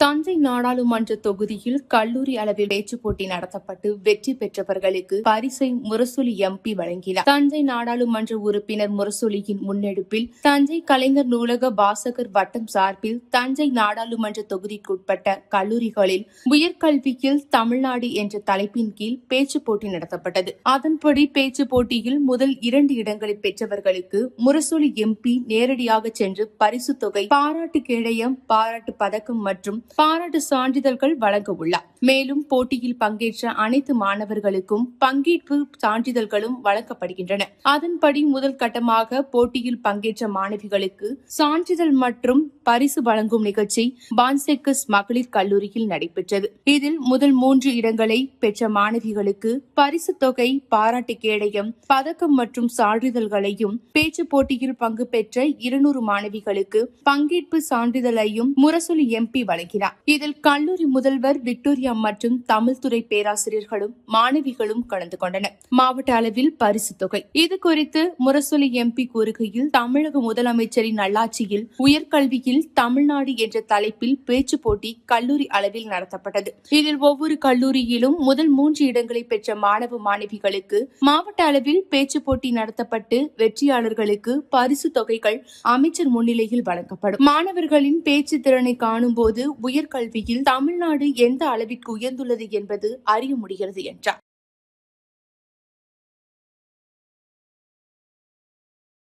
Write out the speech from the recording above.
தஞ்சை நாடாளுமன்ற தொகுதியில் கல்லூரி அளவில் பேச்சுப் போட்டி நடத்தப்பட்டு வெற்றி பெற்றவர்களுக்கு பரிசை முரசொலி எம்பி வழங்கினார். தஞ்சை நாடாளுமன்ற உறுப்பினர் முரசொலியின் முன்னெடுப்பில் தஞ்சை கலைஞர் நூலக வாசகர் வட்டம் சார்பில் தஞ்சை நாடாளுமன்ற தொகுதிக்குட்பட்ட கல்லூரிகளில் உயர்கல்வியில் தமிழ்நாடு என்ற தலைப்பின் கீழ் பேச்சுப் போட்டி நடத்தப்பட்டது. அதன்படி பேச்சுப் போட்டியில் முதல் 2 இடங்களை பெற்றவர்களுக்கு முரசொலி எம்பி நேரடியாக சென்று பரிசு தொகை, பாராட்டு கேடயம், பாராட்டு பதக்கம் மற்றும் பாராட்டு சான்றிதழ்கள் வழங்க உள்ளார். மேலும் போட்டியில் பங்கேற்ற அனைத்து மாணவர்களுக்கும் பங்கேற்பு சான்றிதழ்களும் வழங்கப்படுகின்றன. அதன்படி முதல் கட்டமாக போட்டியில் பங்கேற்ற மாணவிகளுக்கு சான்றிதழ் மற்றும் பரிசு வழங்கும் நிகழ்ச்சி பான்செக்கஸ் மகளிர் கல்லூரியில் நடைபெற்றது. இதில் முதல் 3 இடங்களை பெற்ற மாணவிகளுக்கு பரிசு தொகை, பாராட்டு கேடயம், பதக்கம் மற்றும் சான்றிதழ்களையும், பேச்சு போட்டியில் பங்கு பெற்ற 200 மாணவிகளுக்கு பங்கேற்பு சான்றிதழையும் முரசொலி எம்பி வழங்கினார். இதில் கல்லூரி முதல்வர் விக்டோரியா மற்றும் தமிழ்துறை பேராசிரியர்களும் மாணவிகளும் கலந்து கொண்டனர். மாவட்ட அளவில் பரிசு தொகை இதுகுறித்து முரசொலி எம்பி கூறுகையில், தமிழக முதலமைச்சரின் நல்லாட்சியில் உயர்கல்வியில் தமிழ்நாடு என்ற தலைப்பில் பேச்சு போட்டி கல்லூரி அளவில் நடத்தப்பட்டது. இதில் ஒவ்வொரு கல்லூரியிலும் முதல் 3 இடங்களை பெற்ற மாணவ மாணவிகளுக்கு மாவட்ட அளவில் பேச்சு போட்டி நடத்தப்பட்டு வெற்றியாளர்களுக்கு பரிசு தொகைகள் அமைச்சர் முன்னிலையில் வழங்கப்படும். மாணவர்களின் பேச்சு திறனை காணும் போது உயர்கல்வியில் தமிழ்நாடு எந்த அளவிற்கு உயர்ந்துள்ளது என்பது அறிய முடிகிறது என்றார்.